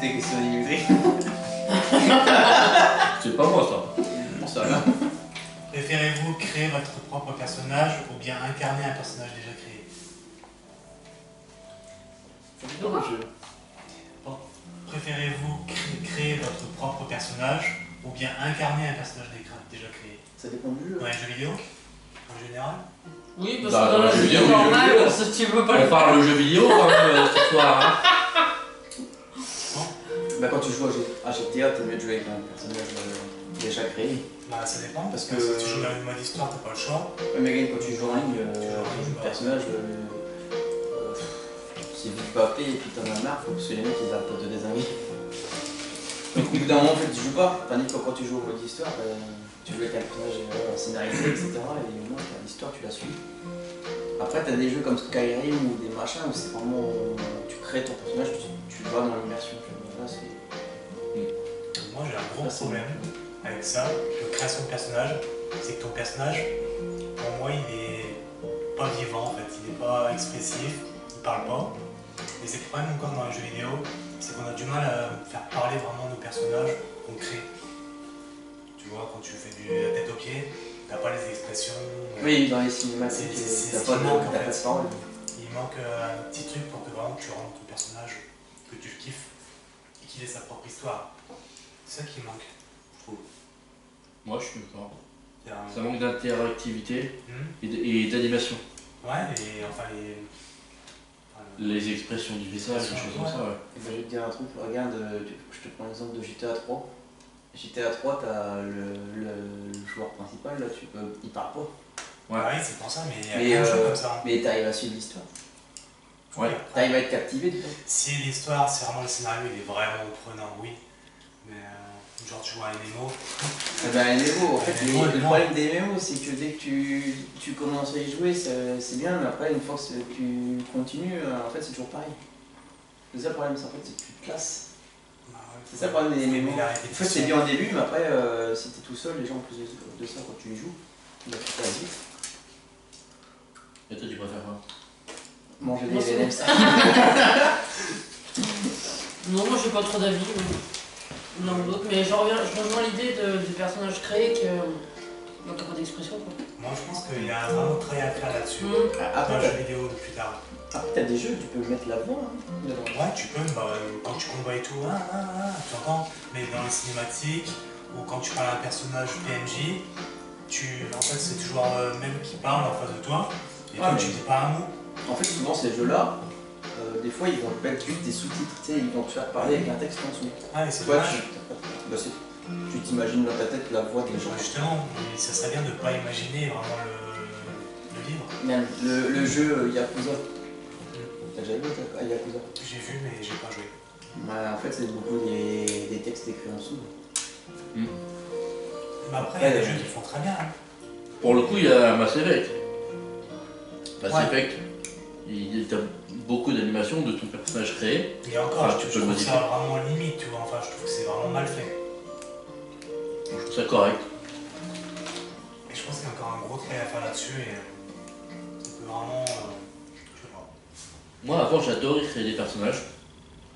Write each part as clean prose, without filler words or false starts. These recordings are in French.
tes questions Dimitri. C'est pas moi ça. Bon, ça va. Préférez-vous créer votre propre personnage ou bien incarner un personnage déjà créé? Ça dépend du jeu. Préférez-vous créer votre propre personnage ou bien incarner un personnage déjà créé? Ça dépend du jeu. Dans les jeux vidéo? En général? Oui, parce Bah, que dans dans le le jeu jeu vidéo, normal, oui, si tu veux pas On le parle de jeux vidéo quand même ce soir. Hein. Bah, quand tu joues à GTA, t'es mieux de jouer avec un personnage déjà créé. Bah ça dépend, Parce parce que- que si tu joues dans le mode histoire, t'as pas le choix. Ouais, mais regarde, quand tu joues en ligne, Tu joues en ligne, le bah. personnage, c'est vite papé et puis t'en as marre, faut que les mecs ils arrêtent de te désinguer. Donc au bout d'un moment, en fait, tu joues pas. Tandis que quand tu joues au mode histoire, tu joues avec un personnage scénarisé, etc. Et au moins, l'histoire, tu la suis. Après, t'as des jeux comme Skyrim ou des machins où c'est vraiment. Tu crées ton personnage, tu vas dans l'immersion. Là, c'est. Moi j'ai un gros Ça, c'est problème avec ça, de création de personnage, c'est que ton personnage, pour moi il est pas vivant en fait, il est pas expressif, il parle pas. Et c'est le problème encore dans les jeux vidéo, c'est qu'on a du mal à faire parler vraiment nos personnages qu'on crée. Tu vois, quand tu fais la tête aux pieds, t'as pas les expressions. Oui, dans les cinématiques, C'est t'as ce pas qui manque, en de fait. parole. Il manque un petit truc pour que vraiment tu rendes ton personnage, que tu le kiffes, et qu'il ait sa propre histoire. C'est ça qui manque, je trouve. Moi je suis d'accord. C'est un- Ça manque d'interactivité Hmm. et d'animation. Ouais, et enfin Les expressions du visage, des choses comme ça, ouais. Je vais te dire un truc, regarde, je te prends l'exemple de GTA 3. GTA 3, t'as le joueur principal, là, il parle pas. ouais, c'est pour ça, mais il y a Mais, plein de jeux comme ça. Mais t'arrives à suivre l'histoire. Ouais. Après, T'arrives à être captivé dedans. si l'histoire, c'est vraiment le scénario, il est vraiment prenant, oui. Mais genre tu vois un MMO, Eh ben, les MMO, en fait, Les MMO, le non. problème des MMO, c'est que dès que tu commences à y jouer, c'est bien, mais après, une fois que tu continues, en fait, c'est toujours pareil. C'est ça le problème, c'est en fait, c'est que tu te lasses. bah, ouais, C'est ça le problème des faut MMO. aimer la En fait, répétition. c'est bien au début, mais après, si t'es tout seul, les gens, en plus de ça, quand tu y joues, bah, tu passes vite. Et toi tu préfères quoi? Manger Moi, des c'est M&M's. Non, moi j'ai pas trop d'avis, l'un ou l'autre, mais je rejoins l'idée du personnage créé que t'as pas d'expression quoi. Moi je pense qu'il y a vraiment très à faire là-dessus. Dans Après, le jeu vidéo de plus tard. t'as des jeux, tu peux mettre la voix dedans. Ouais, tu peux, bah, quand tu combats et tout, tu entends. Mais dans les cinématiques, ou quand tu parles à un personnage PNJ, en fait c'est toujours même qui parle en face de toi, et Ouais, toi mais- tu dis pas un mot. En fait, souvent, ces jeux-là, des fois, ils vont te mettre juste des sous-titres, tu sais, ils vont te faire parler avec un texte en dessous. Ouais, c'est Toi, dommage. tu t'imagines dans ta tête la voix des gens. Justement, mais ça serait bien de ne pas imaginer vraiment le vivre. Même le jeu Yakuza. T'as déjà joué à Yakuza? J'ai vu, mais j'ai pas joué. En fait, c'est beaucoup des textes écrits en dessous. Mais après, il y a des jeux qui font très bien. Hein. Pour le coup, il y a Mass Effect. Mass Ouais. Effect, il y a beaucoup d'animations de ton personnage créé. Et encore, Ah, je tu peux trouve le ça modifier. vraiment limite, tu vois. Enfin, je trouve que c'est vraiment mal fait. Je trouve ça correct. Et je pense qu'il y a encore un gros travail à faire là-dessus et on peut vraiment. Je sais pas. Moi, avant, j'adorais créer des personnages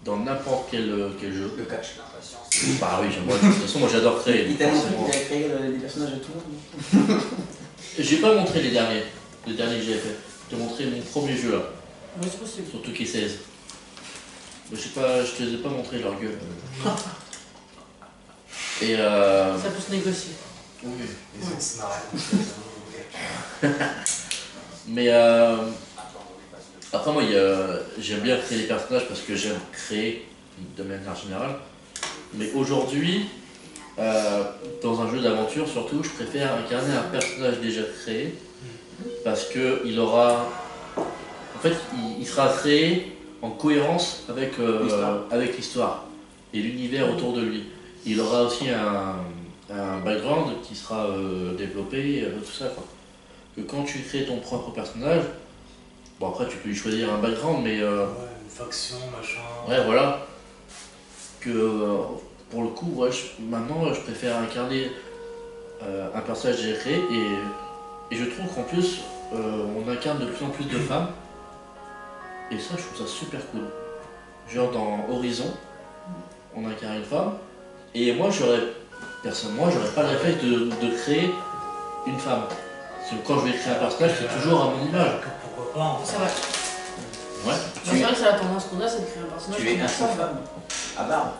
dans n'importe quel jeu. Le cache. Bah oui, j'aimerais. De toute façon, moi, j'adore créer. Il t'a montré forcément. qu'il a créé des personnages à tout le monde. J'ai pas montré les derniers que j'avais fait. Je t'ai montré mon premier jeu là, Oui, c'est possible. sur Toki 16. Mais je te les ai pas montré leur gueule. Et Ça peut se négocier. oui. Les autres scénarios. Mais après moi j'aime bien créer des personnages parce que j'aime créer de manière générale. Mais aujourd'hui, dans un jeu d'aventure surtout, je préfère incarner un personnage déjà créé parce que il aura, en fait, il sera créé en cohérence avec l'histoire et l'univers autour de lui. Il aura aussi un background qui sera développé, tout ça quoi. Que quand tu crées ton propre personnage, bon après tu peux y choisir un background, mais Ouais, une faction, machin. ouais voilà, que pour le coup, ouais, maintenant je préfère incarner un personnage déjà créé et je trouve qu'en plus on incarne de plus en plus de femmes et ça je trouve ça super cool. Genre dans Horizon, on incarne une femme. Et moi, personnellement, j'aurais pas le réflexe de créer une femme. Parce que quand je vais créer un personnage, c'est toujours à mon image. Pourquoi pas en fait. C'est vrai. Ouais. C'est vrai que c'est la tendance qu'on a, c'est de créer un personnage. Tu es un femme à barbe.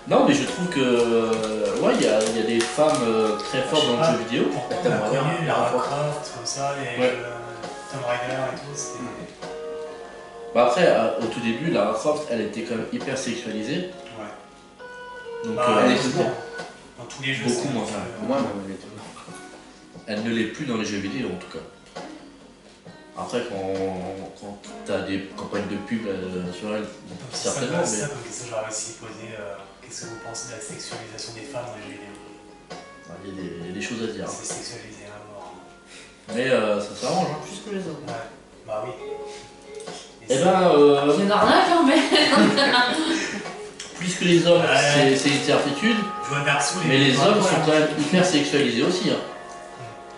Non, mais je trouve que ouais, il y a des femmes très fortes dans le jeu vidéo. Pourquoi on T'as a moyen, connu Lara Lara Croft. Croft comme ça, et Ouais. Tomb Raider et tout, c'était... Bah après, au tout début, Lara Croft, elle était quand même hyper sexualisée. Ouais. Donc Bah, elle est c'est toujours. bon. Dans tous les jeux, Beaucoup c'est moins, un petit ouais. peu- Moi, même, elle est toujours. elle ne l'est plus dans les jeux vidéo en tout cas. Après, quand t'as des campagnes de pub sur elle, certainement, C'est ça mais comme question que j'aurais aussi posé. Qu'est-ce que vous pensez de la sexualisation des femmes dans les jeux vidéo? il y a des choses à dire. C'est sexualisé à mort. Mais ça s'arrange. Hein. Plus que les hommes. Ouais, bah oui. Eh c'est- ben, C'est une arnaque, hein, mais. plus que les hommes, Ouais. c'est une certitude, Je vois Dark Souls, mais les hommes sont voilà. quand même hyper sexualisés aussi. Hein.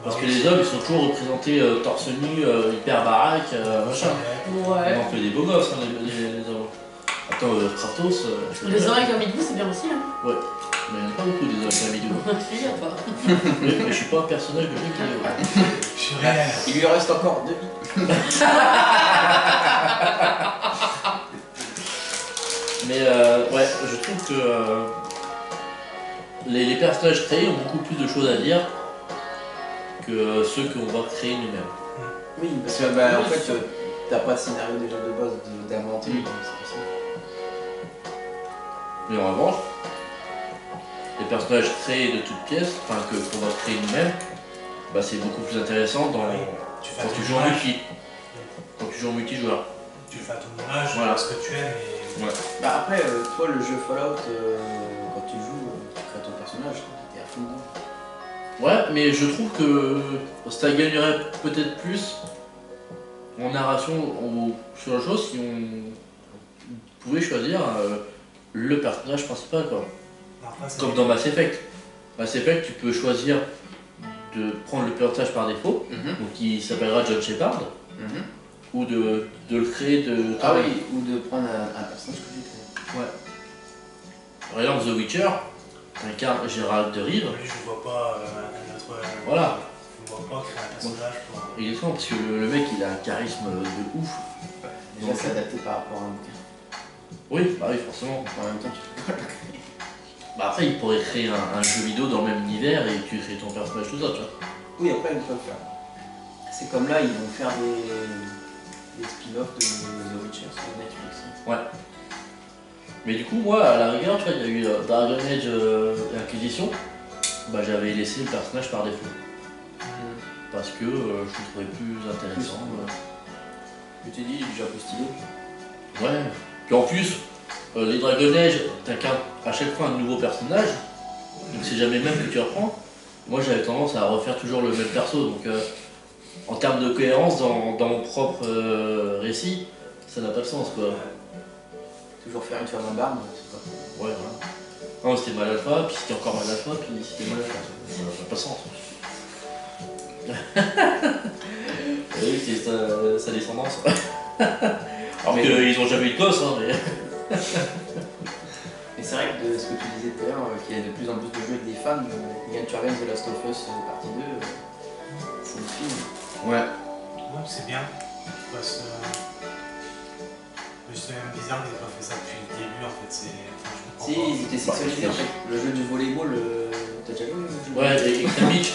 Parce que les hommes, ils sont toujours représentés torse nu, hyper baraque, machin. Ouais. On en fait des beaux gosses, hein, les hommes. Attends, Kratos, Les hommes avec un midi, c'est bien aussi, hein. mais il n'y en a pas beaucoup des hommes avec la vidéo. Figure-toi. Mais je suis pas un personnage de jeu vidéo. Je suis réel. Il lui reste encore 2 vies. Mais ouais, je trouve que les personnages créés ont beaucoup plus de choses à dire que ceux qu'on va créer nous-mêmes. Oui, parce que bah, en fait, t'as pas de scénario déjà de base d'inventer, Mm. donc c'est pour ça. Mais en revanche, les personnages créés de toutes pièces, enfin qu'on va créer nous-mêmes, bah, c'est beaucoup plus intéressant Tu fais à quand ton tu joues en image. multi. Quand tu joues en multijoueur. Tu fais à ton image, Voilà. ce que tu aimes, et... Bah après, toi, le jeu Fallout, quand tu joues, tu crées ton personnage, t'es à fond dedans. Ouais, mais je trouve que ça gagnerait peut-être plus en narration ou sur la chose si on pouvait choisir le personnage principal, quoi. Après, c'est- Comme dans Mass Effect. Mass Effect, tu peux choisir de prendre le personnage par défaut, donc qui s'appellera John Shepard, ou de le créer de... Ah oui, ou de prendre un personnage que tu crées. Ouais. Par exemple, The Witcher incarne Gérald de Rive. Lui, je vois pas un autre... Voilà. Je vois pas créer un personnage pour... Exactement, parce que le mec il a un charisme de ouf. Déjà, c'est adapté par rapport à un bouquin. Oui, bah oui, forcément. En même temps, tu peux pas le créer. Bah après, il pourrait créer un jeu vidéo dans le même univers et tu crées ton personnage tout ça, tu vois. Oui, après, ils peuvent faire. C'est comme là, ils vont faire des spin-offs de The Witcher sur Netflix. Mais du coup, moi, à la rigueur, tu vois, il y a eu Dragon Age Inquisition. Bah j'avais laissé le personnage par défaut. Parce que je le trouvais plus intéressant. Je t'ai dit, il est déjà plus stylé. Ouais. Puis en plus, les Dragon Age, t'incarnes à chaque fois un nouveau personnage. Donc c'est jamais le même que tu reprends. Moi j'avais tendance à refaire toujours le même perso. Donc en termes de cohérence dans mon propre récit, ça n'a pas de sens quoi. Toujours faire une femme en barbe, c'est pas. Ouais voilà. Non c'était mal alpha, puis c'était encore mal alpha, puis c'était mal alpha. Ça n'a pas de sens. Oui, c'est sa descendance. Alors Mais- qu'ils ont jamais eu de gosse, hein, mais. Et c'est vrai que de ce que tu disais tout à l'heure, qu'il y a de plus en plus de jeux avec des femmes, Ian Turner The Last of Us partie 2, c'est une fille. Ouais. Ouais, c'est bien. Parce que... C'est même bizarre qu'ils aient pas fait ça depuis le début, en fait. C'est... Enfin, je comprends Si, pas. ils étaient sexualisés en fait. Le jeu du volleyball, t'as déjà vu le jeu du Ouais, et Extreme Beach.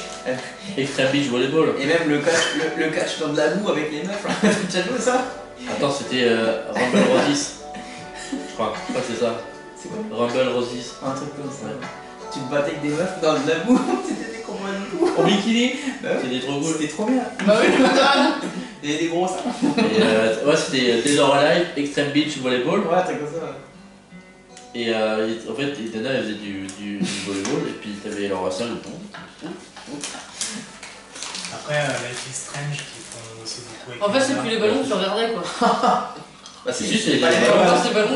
Extreme Beach Volleyball. Et même le catch dans de la boue avec les meufs, là. T'as déjà joué ça? Attends, c'était Rumble Roses. Je crois que c'est ça. C'est quoi? Rumble Roses. Un truc comme ça. Tu te battais avec des meufs dans de la boue, c'était des combats de boue. En bikini. Bah oui. C'était trop cool. C'était trop bien. Bah oui, Il y avait des gros seins. Et, ouais, c'était Dead or Alive, Extreme Beach Volleyball. Ouais, t'as comme ça. Et en fait, Etana elle faisait du volleyball. Et puis t'avais leur salle de pont. Après, Life is Strange qui font aussi beaucoup avec En fait, c'est plus les ballons que je regardais, quoi. Bah Si, c'est pas des les ballons. mêmes. Encore ces ballons.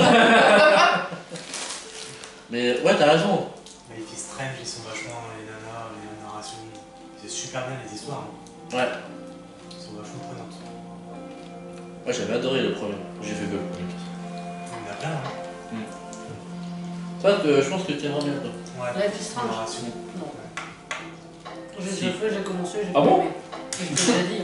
Mais ouais, t'as raison. Life is Strange, ils sont vachement dans les nanas, les narrations. C'est super bien les histoires. Hein. Ouais. Ils sont vachement prenantes. Moi j'avais adoré le premier. J'ai fait que le premier. Il y en a plein, hein. Ça, je pense que tu aimerais bien, toi. Ouais. Life is Strange. Narration. Non. J'ai Si. déjà fait, j'ai commencé, j'ai Ah pas bon aimé. Je te l'ai dit.